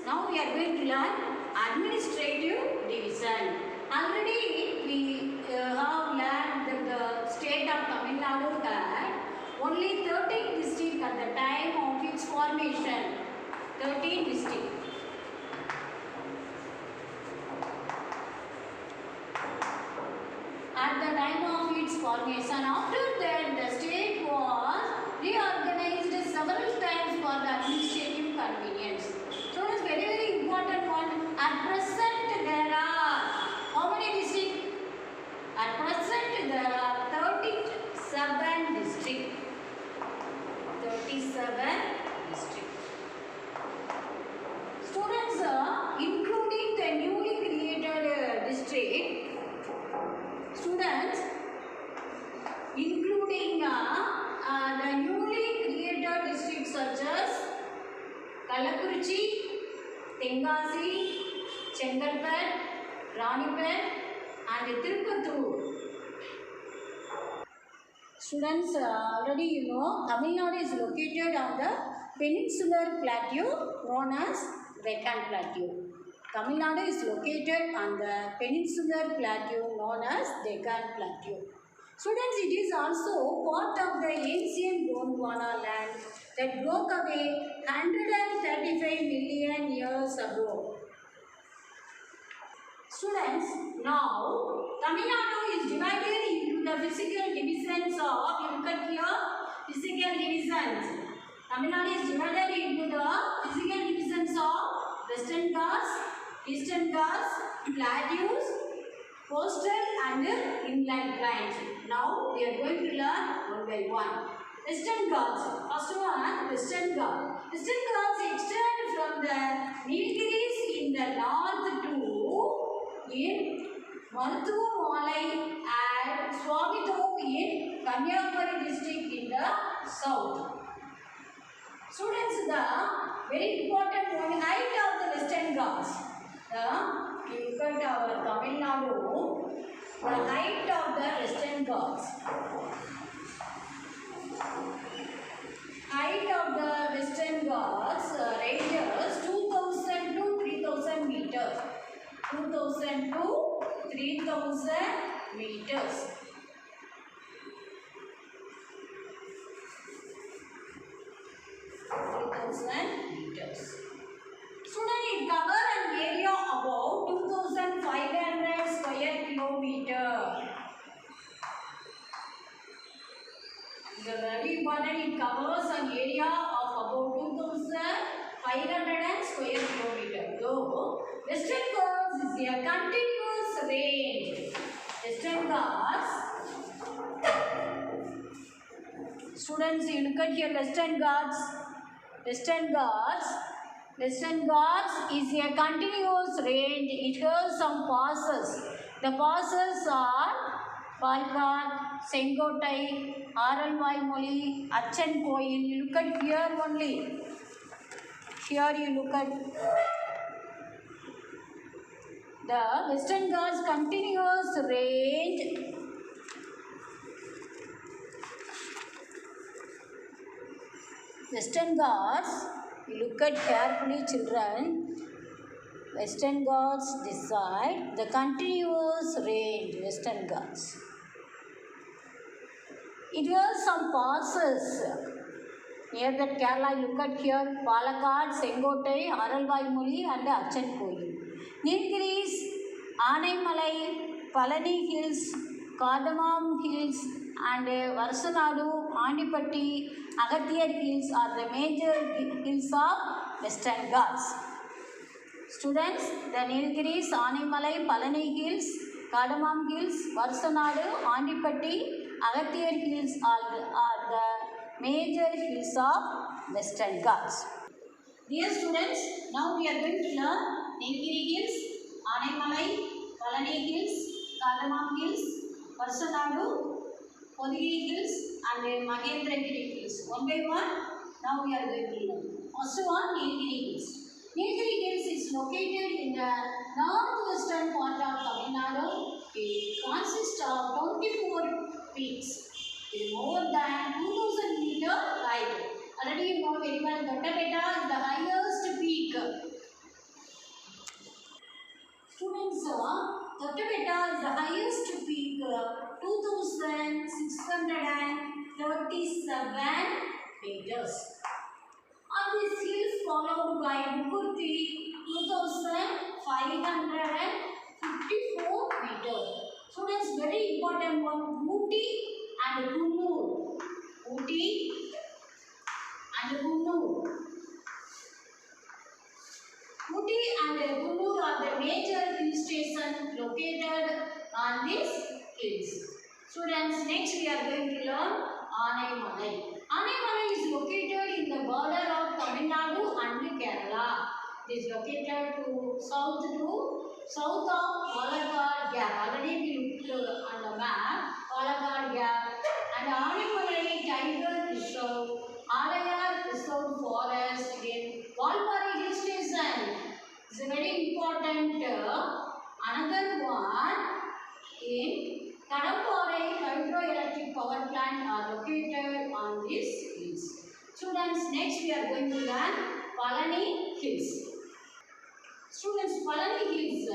now we are going to learn administrative division. Already we have learned that the state of Tamil Nadu had only 13 districts at the time of its formation. 13 districts. At the time of its formation, after that the state was reorganized several times for the administrative convenience. So it is very important one. At present there are how many districts? At present there are 37 districts. 37 districts. Students, including the newly created district. Students, including the newly created districts such as Kallakurichi, Tenkasi, Chengalpet, Ranipet and Tirupattur. Students, already you know Tamil Nadu is located on the peninsular plateau known as Deccan Plateau. Tamil Nadu is located on the peninsular plateau known as Deccan Plateau. Students, it is also part of the ancient Gondwana land that broke away 135 million years ago. Students, now Tamil Nadu is divided into the physical divisions of, you look at here, physical divisions. Tamil Nadu is divided into the physical divisions of Western Ghats, Eastern Ghats, plateaus, coastal and inland plains. Now we are going to learn one by one. Western Ghats. First one, Western Ghats. Western Ghats extend from the Nilgiris in the north to in Maruthumalai and Swamithope in Kanyakumari district in the south. Students, the very important one, height of the Western Ghats. You look at our Tamil Nadu, the height of the Western Ghats. Height of the Western Ghats ranges 2000 to 3000 meters. 2000 to 3000 meters. Meters. Student, it covers an area about 2500 square kilometer. The very important, it covers an area of about 2500 square kilometer. Though Western Ghats is a continuous range. Western Ghats. Students, you look at here Western Ghats. Western Ghats is a continuous range. It has some passes. The passes are Palghat, Sengotai, Aralvaimoli, Achan Koil. You look at here only. Here you look at the Western Ghats continuous range. Western Ghats, you look at carefully children. Western Ghats decide the continuous range, Western Ghats. It has some passes. Near that Kerala, look at here, Palakkad, Sengotai, Aralvaimoli and Achan Koil. Nilgiris, Anaimalai, Palani Hills, Cardamom Hills and Varsanadu, Andipatti, Agathiyar Hills are the major hills of Western Ghats. Students, the Nilgiris, Anaimalai, Palani Hills, Cardamom Hills, Varsanadu, Andipatti, Agathiyar Hills are the major hills of Western Ghats. Dear students, now we are going to learn Nilgiri Hills, Anaimalai, Palani Hills, Cardamom Hills, Varsanadu, Podigiri Hills and Mahendragiri Hills. One by one, now we are going to learn. First one, Nilgiri Hills. Nilgiri Hills is located in the northwestern part of Tamil Nadu. It consists of 24 peaks. It is more than 2000 meters height. Already you know very well Doddabetta is the highest peak Totabetta is the highest peak, 2,637 meters. On these hills followed by Mukurthi, 2,554 meters. So that's very important one. Ooty and Kunnur. Ooty and Kunnur. Ooty and Kunnur are the major hill stations located on these hills. Students, next we are going to learn Anaimalai. Anaimalai is located in the border of Tamil Nadu and Kerala. It is located to south of Palakkad Gap. Already we looked on the map, Palakkad Gap, and Anaimalai Tiger Reserve, Alayar Reserve Forest in Valpari Hill Station. It's a very important. Another one in Kadampare hydroelectric power plant are located on these hills. Students, next we are going to learn Palani Hills. Students, Palani Hills,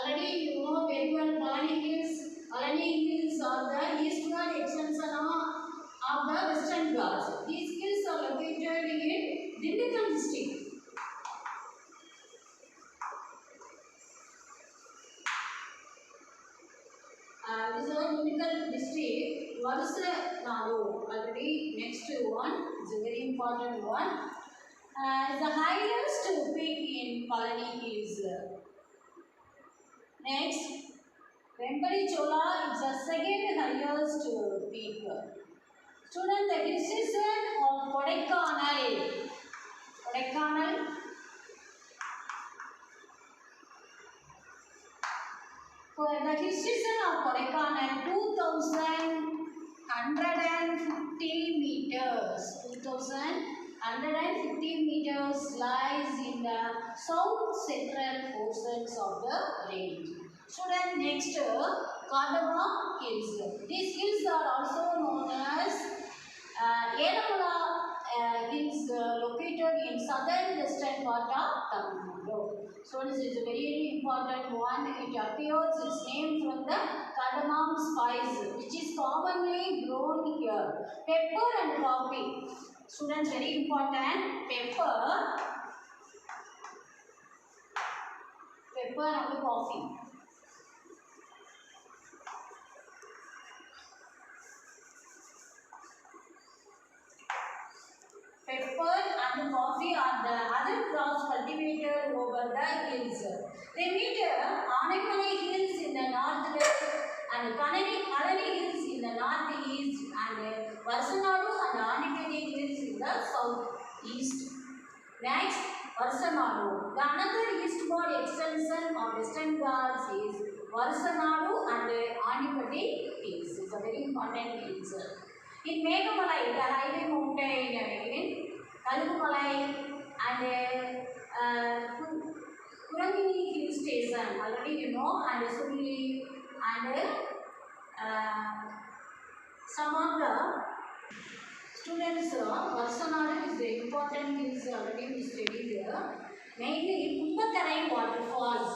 already you know very well Palani Hills. Palani Hills are the eastward extension of the Western Ghats. These hills are located in Dindigul district. This is our Dindigul district. Varusanadu, already next one, it's a very important one. Is the highest peak in Palani Hills. Next, Vempadi Chola is the second highest peak. Student, the hill station of Kodaikanal. Kodaikanal. For the hill station of Kodaikanal, 2,150 meters. 2,150 meters lies in the south central portions of the range. Student, next, Cardamom Hills. These hills are also known as Yelamala Hills, located in southern western part of Tamil Nadu. So this is a very important one. It appears its name from the cardamom spice, which is commonly grown here. Pepper and coffee. Students, very important. Pepper and coffee. Pepper and coffee are the other crops cultivated over the hills. They meet Anaimalai Hills in the northwest and Palani Hills in the northeast, and Varusanadu and Anipati Hills in the southeast. Next, Varusanadu. The another eastward extension of Western Ghats is Varusanadu and Anipati Hills. It's a very important hills. In Meghamalai, the highway mountain in Kalumalai and Kurangini Hill Station, already you know, and Suli and some of the students, Varusanadu is the important hills already we studied here. Mainly Kumbakarai waterfalls.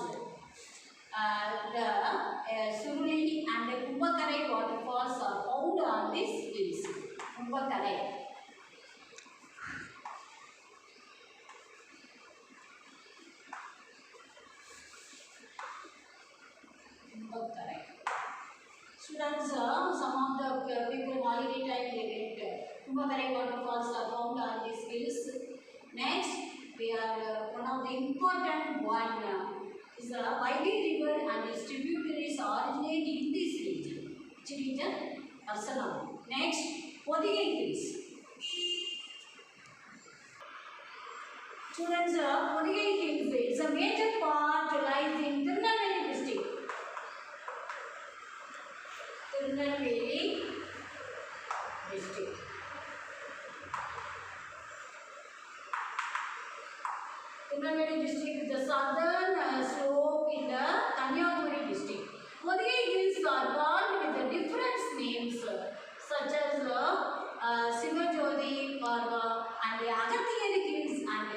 The Suruli and the Kumbakarai waterfalls are found on these hills. Kumbakarai. Students, some of the people holiday time they went. Kumbakarai waterfalls are found on these hills. Next, we are one of the important one. Is the Vaigi River and its tributaries originate in this region. Which region? Varusanadu. Next, Podigai Hills. Students, Podigai Hills is a major part lies in Tirunelveli district. Tirunelveli district. Tirunelveli district is the southern slope in the Kanyakumari district. Podigai Hills are called with the different names such as Sivajodi Parva and the Agathiyari Hills and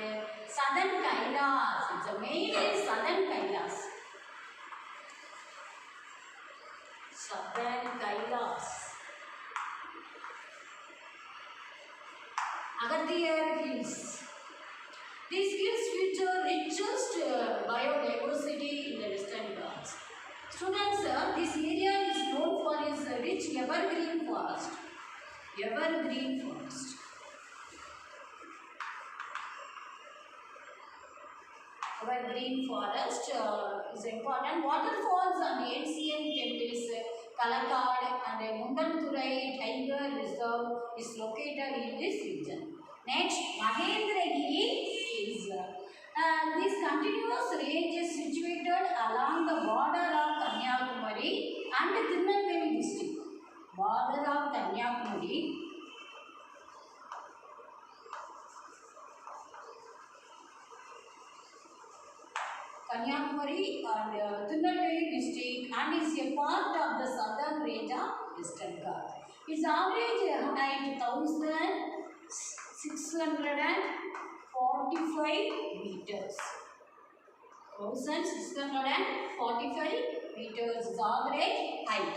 Southern Kailas. It's a mainly Southern Kailas. Southern Kailas. Agathir Hills. These hills feature richest biodiversity in the Western Ghats. Students, this area is known for its rich evergreen forest. Evergreen forest. Evergreen forest is important. Waterfalls and ancient temples, Kalakad and Mundanturai Tiger Reserve is located in this region. Next, Mahendragiri is this continuous range is situated along the border of Kanyakumari and Tirunelveli district. Border of Kanyakumari. Kanyakumari and Tirunelveli district and is a part of the southern range of Western Ghats. Its average height 1,645 meters. 1,645 meters is average height.